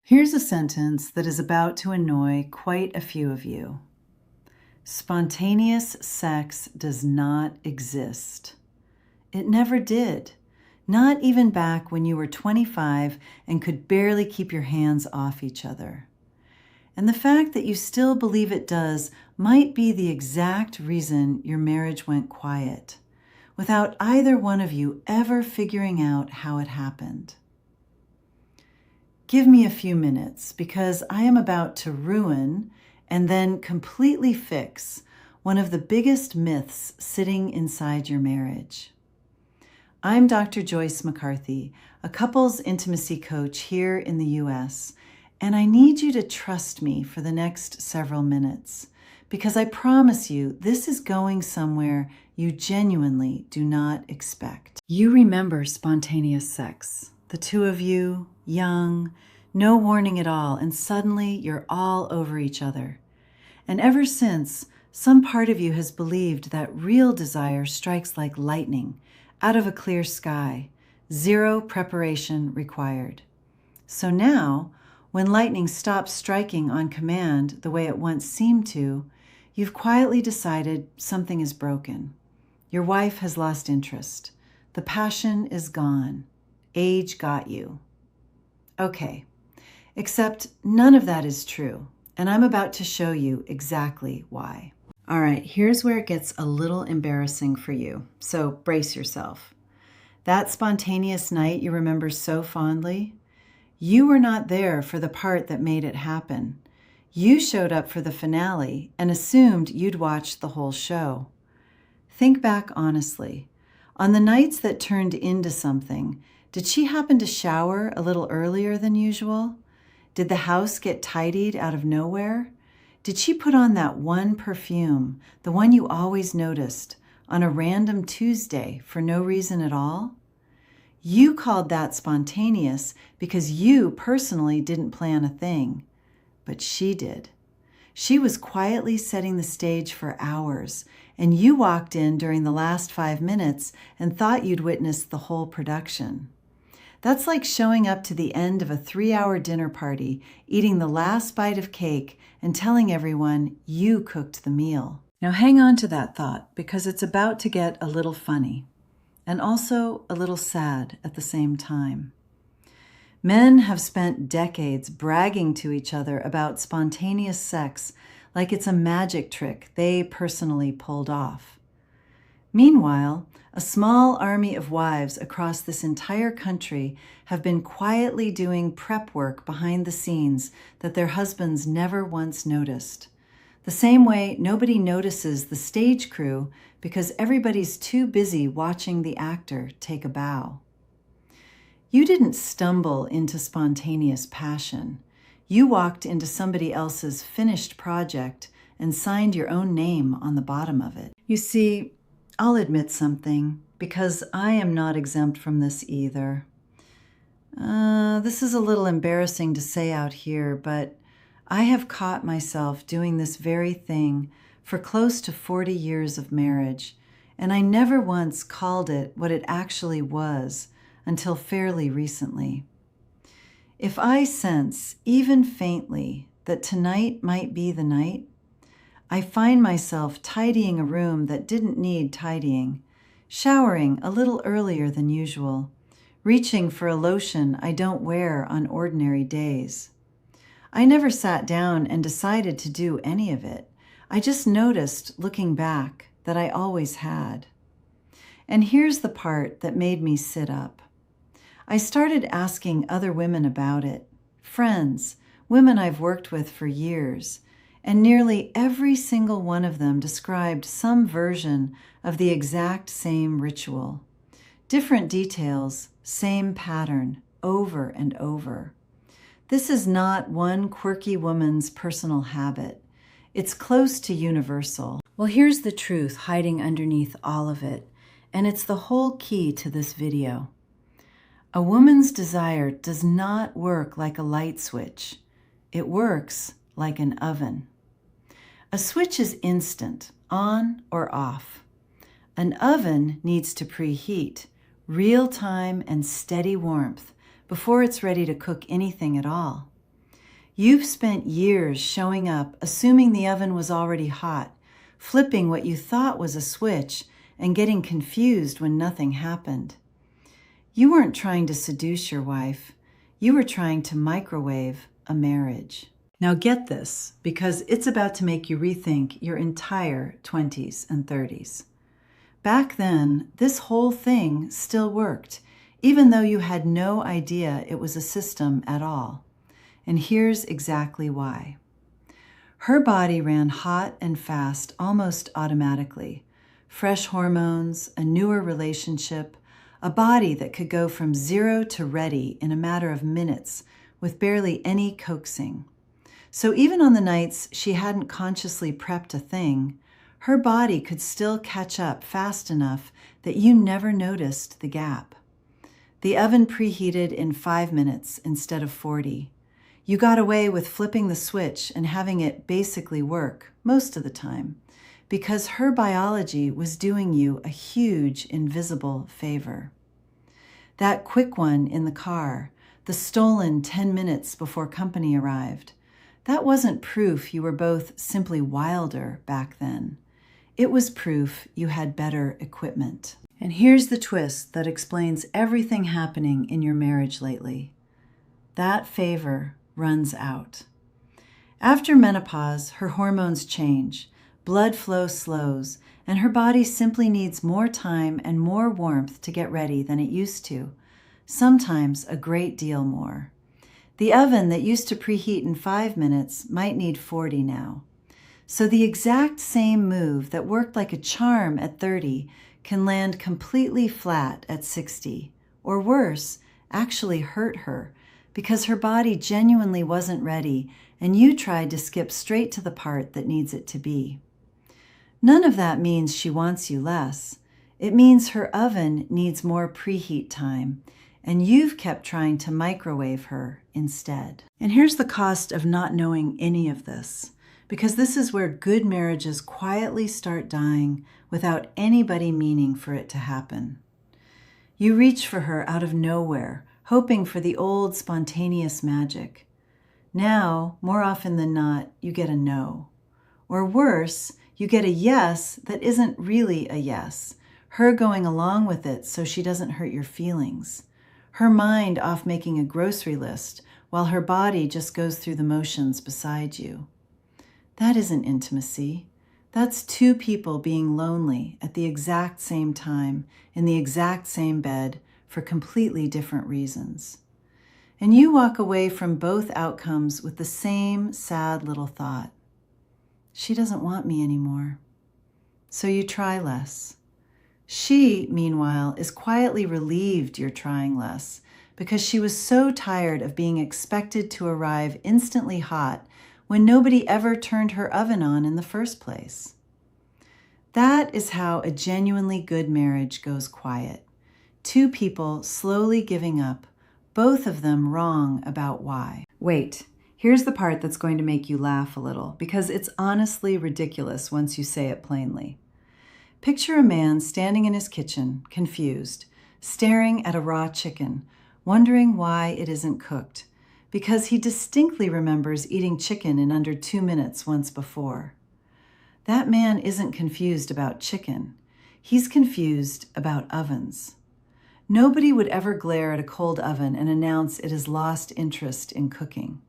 Here's a sentence that is about to annoy quite a few of you. Spontaneous sex does not exist. It never did. Not even back when you were 25 and could barely keep your hands off each other. And the fact that you still believe it does might be the exact reason your marriage went quiet, without either one of you ever figuring out how it happened. Give me a few minutes because I am about to ruin and then completely fix one of the biggest myths sitting inside your marriage. I'm Dr. Joyce McCarthy, a couples intimacy coach here in the US, and I need you to trust me for the next several minutes because I promise you this is going somewhere you genuinely do not expect. You remember spontaneous sex, the two of you, young, no warning at all, and suddenly you're all over each other. And ever since, some part of you has believed that real desire strikes like lightning out of a clear sky, zero preparation required. So now, when lightning stops striking on command the way it once seemed to, you've quietly decided something is broken. Your wife has lost interest. The passion is gone. Age got you. Okay, except none of that is true, and I'm about to show you exactly why. All right, here's where it gets a little embarrassing for you, so brace yourself. That spontaneous night you remember so fondly, you were not there for the part that made it happen. You showed up for the finale and assumed you'd watched the whole show. Think back honestly. On the nights that turned into something, did she happen to shower a little earlier than usual? Did the house get tidied out of nowhere? Did she put on that one perfume, the one you always noticed, on a random Tuesday for no reason at all? You called that spontaneous because you personally didn't plan a thing, but she did. She was quietly setting the stage for hours, and you walked in during the last 5 minutes and thought you'd witnessed the whole production. That's like showing up to the end of a 3-hour dinner party, eating the last bite of cake, and telling everyone you cooked the meal. Now hang on to that thought because it's about to get a little funny and also a little sad at the same time. Men have spent decades bragging to each other about spontaneous sex like it's a magic trick they personally pulled off. Meanwhile, a small army of wives across this entire country have been quietly doing prep work behind the scenes that their husbands never once noticed. The same way nobody notices the stage crew because everybody's too busy watching the actor take a bow. You didn't stumble into spontaneous passion. You walked into somebody else's finished project and signed your own name on the bottom of it. You see, I'll admit something, because I am not exempt from this either. This is a little embarrassing to say out here, but I have caught myself doing this very thing for close to 40 years of marriage, and I never once called it what it actually was until fairly recently. If I sense, even faintly, that tonight might be the night, I find myself tidying a room that didn't need tidying, showering a little earlier than usual, reaching for a lotion I don't wear on ordinary days. I never sat down and decided to do any of it. I just noticed, looking back, that I always had. And here's the part that made me sit up. I started asking other women about it, friends, women I've worked with for years, and nearly every single one of them described some version of the exact same ritual. Different details, same pattern, over and over. This is not one quirky woman's personal habit. It's close to universal. Well, here's the truth hiding underneath all of it, and it's the whole key to this video. A woman's desire does not work like a light switch. It works like an oven. A switch is instant, on or off. An oven needs to preheat, real time and steady warmth, before it's ready to cook anything at all. You've spent years showing up, assuming the oven was already hot, flipping what you thought was a switch, and getting confused when nothing happened. You weren't trying to seduce your wife. You were trying to microwave a marriage. Now get this, because it's about to make you rethink your entire 20s and 30s. Back then, this whole thing still worked, even though you had no idea it was a system at all. And here's exactly why. Her body ran hot and fast almost automatically. Fresh hormones, a newer relationship, a body that could go from 0 to ready in a matter of minutes with barely any coaxing. So even on the nights she hadn't consciously prepped a thing, her body could still catch up fast enough that you never noticed the gap. The oven preheated in 5 minutes instead of 40. You got away with flipping the switch and having it basically work most of the time because her biology was doing you a huge invisible favor. That quick one in the car, the stolen 10 minutes before company arrived, that wasn't proof you were both simply wilder back then. It was proof you had better equipment. And here's the twist that explains everything happening in your marriage lately. That favor runs out. After menopause, her hormones change, blood flow slows, and her body simply needs more time and more warmth to get ready than it used to, sometimes a great deal more. The oven that used to preheat in 5 minutes might need 40 now. So the exact same move that worked like a charm at 30 can land completely flat at 60, or worse, actually hurt her, because her body genuinely wasn't ready and you tried to skip straight to the part that needs it to be. None of that means she wants you less. It means her oven needs more preheat time, and you've kept trying to microwave her instead. And here's the cost of not knowing any of this, because this is where good marriages quietly start dying without anybody meaning for it to happen. You reach for her out of nowhere, hoping for the old spontaneous magic. Now, more often than not, you get a no. Or worse, you get a yes that isn't really a yes, her going along with it so she doesn't hurt your feelings. Her mind off making a grocery list while her body just goes through the motions beside you. That isn't intimacy. That's two people being lonely at the exact same time in the exact same bed for completely different reasons. And you walk away from both outcomes with the same sad little thought. She doesn't want me anymore. So you try less. She, meanwhile, is quietly relieved you're trying less because she was so tired of being expected to arrive instantly hot when nobody ever turned her oven on in the first place. That is how a genuinely good marriage goes quiet. Two people slowly giving up, both of them wrong about why. Wait, here's the part that's going to make you laugh a little, because it's honestly ridiculous once you say it plainly. Picture a man standing in his kitchen, confused, staring at a raw chicken, wondering why it isn't cooked, because he distinctly remembers eating chicken in under 2 minutes once before. That man isn't confused about chicken. He's confused about ovens. Nobody would ever glare at a cold oven and announce it has lost interest in cooking.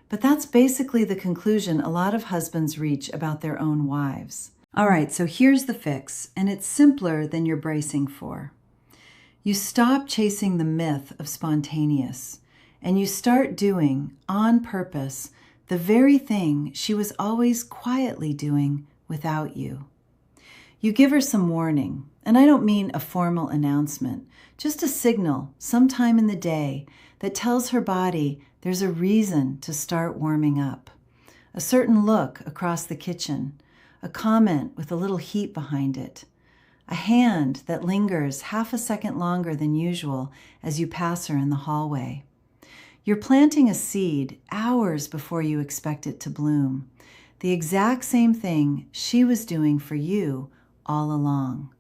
But that's basically the conclusion a lot of husbands reach about their own wives. All right, so here's the fix, and it's simpler than you're bracing for. You stop chasing the myth of spontaneous, and you start doing, on purpose, the very thing she was always quietly doing without you. You give her some warning, and I don't mean a formal announcement, just a signal sometime in the day that tells her body there's a reason to start warming up. A certain look across the kitchen, a comment with a little heat behind it, a hand that lingers half a second longer than usual as you pass her in the hallway. You're planting a seed hours before you expect it to bloom, the exact same thing she was doing for you all along.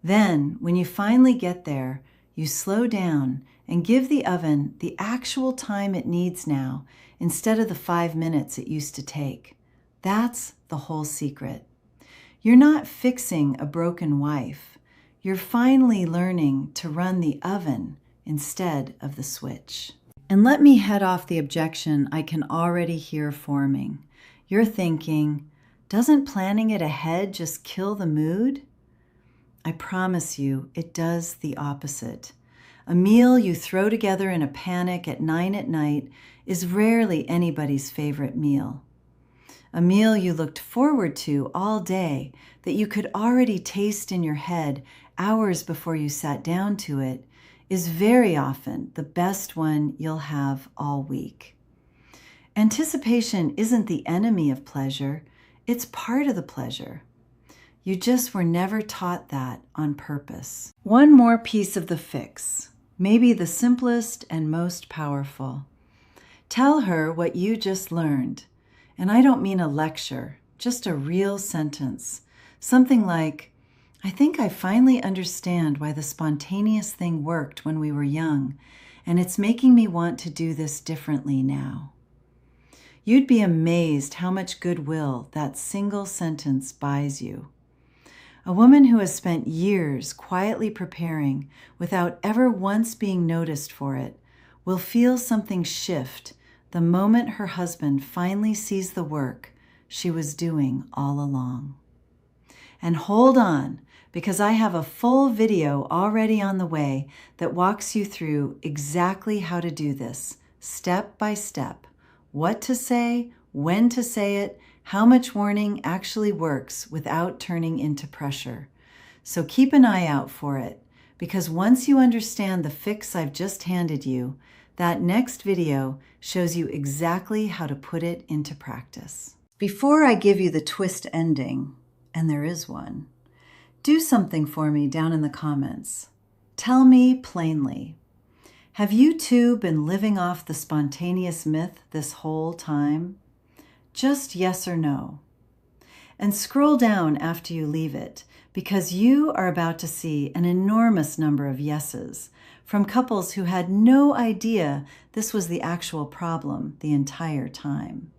Then, when you finally get there, you slow down and give the oven the actual time it needs now instead of the 5 minutes it used to take. That's the whole secret. You're not fixing a broken wife. You're finally learning to run the oven instead of the switch. And let me head off the objection I can already hear forming. You're thinking, doesn't planning it ahead just kill the mood? I promise you, it does the opposite. A meal you throw together in a panic at 9 at night is rarely anybody's favorite meal. A meal you looked forward to all day that you could already taste in your head hours before you sat down to it is very often the best one you'll have all week. Anticipation isn't the enemy of pleasure, it's part of the pleasure. You just were never taught that on purpose. One more piece of the fix, maybe the simplest and most powerful. Tell her what you just learned. And I don't mean a lecture, just a real sentence. Something like, I think I finally understand why the spontaneous thing worked when we were young, and it's making me want to do this differently now. You'd be amazed how much goodwill that single sentence buys you. A woman who has spent years quietly preparing without ever once being noticed for it will feel something shift the moment her husband finally sees the work she was doing all along. And hold on, because I have a full video already on the way that walks you through exactly how to do this, step by step. What to say, when to say it, how much warning actually works without turning into pressure. So keep an eye out for it, because once you understand the fix I've just handed you, that next video shows you exactly how to put it into practice. Before I give you the twist ending, and there is one, do something for me down in the comments. Tell me plainly, have you too been living off the spontaneous myth this whole time? Just yes or no. And scroll down after you leave it, because you are about to see an enormous number of yeses from couples who had no idea this was the actual problem the entire time.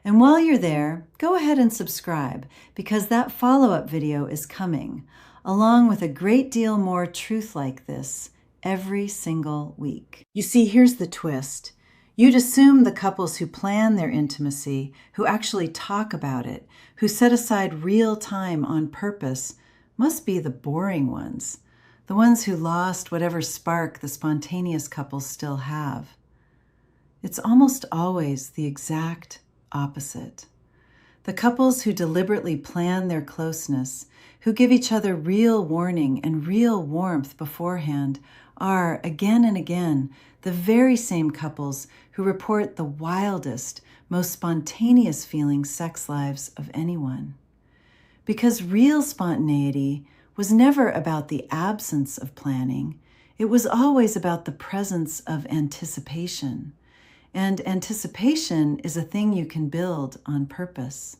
And while you're there, go ahead and subscribe, because that follow-up video is coming, along with a great deal more truth like this every single week. You see, here's the twist. You'd assume the couples who plan their intimacy, who actually talk about it, who set aside real time on purpose, must be the boring ones, the ones who lost whatever spark the spontaneous couples still have. It's almost always the exact opposite. The couples who deliberately plan their closeness, who give each other real warning and real warmth beforehand, are, again and again, the very same couples who report the wildest, most spontaneous feeling sex lives of anyone. Because real spontaneity was never about the absence of planning. It was always about the presence of anticipation. And anticipation is a thing you can build on purpose.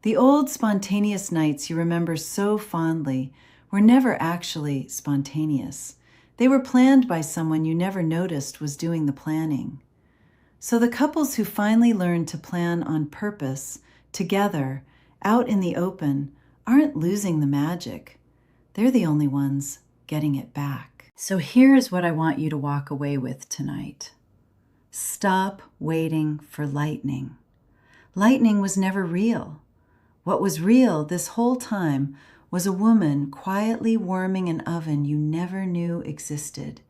The old spontaneous nights you remember so fondly were never actually spontaneous. They were planned by someone you never noticed was doing the planning. So the couples who finally learned to plan on purpose, together, out in the open, aren't losing the magic. They're the only ones getting it back. So here's what I want you to walk away with tonight. Stop waiting for lightning. Lightning was never real. What was real this whole time was a woman quietly warming an oven you never knew existed,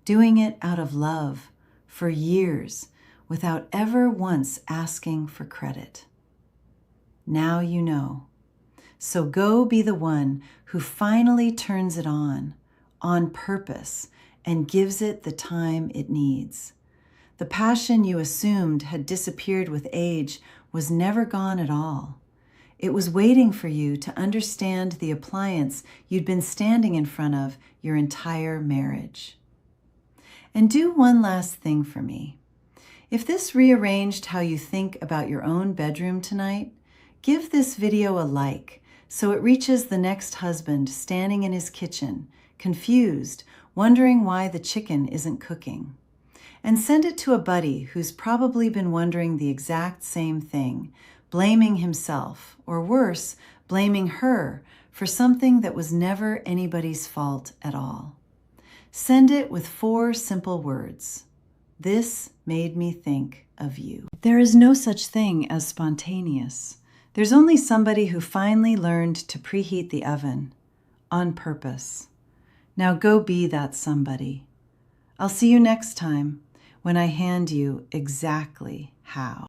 doing it out of love for years without ever once asking for credit. Now you know. So go be the one who finally turns it on purpose, and gives it the time it needs. The passion you assumed had disappeared with age was never gone at all. It was waiting for you to understand the appliance you'd been standing in front of your entire marriage. And do one last thing for me. If this rearranged how you think about your own bedroom tonight, give this video a like so it reaches the next husband standing in his kitchen, confused, wondering why the chicken isn't cooking. And send it to a buddy who's probably been wondering the exact same thing, blaming himself, or worse, blaming her for something that was never anybody's fault at all. Send it with 4 simple words. This made me think of you. There is no such thing as spontaneous. There's only somebody who finally learned to preheat the oven on purpose. Now go be that somebody. I'll see you next time when I hand you exactly how.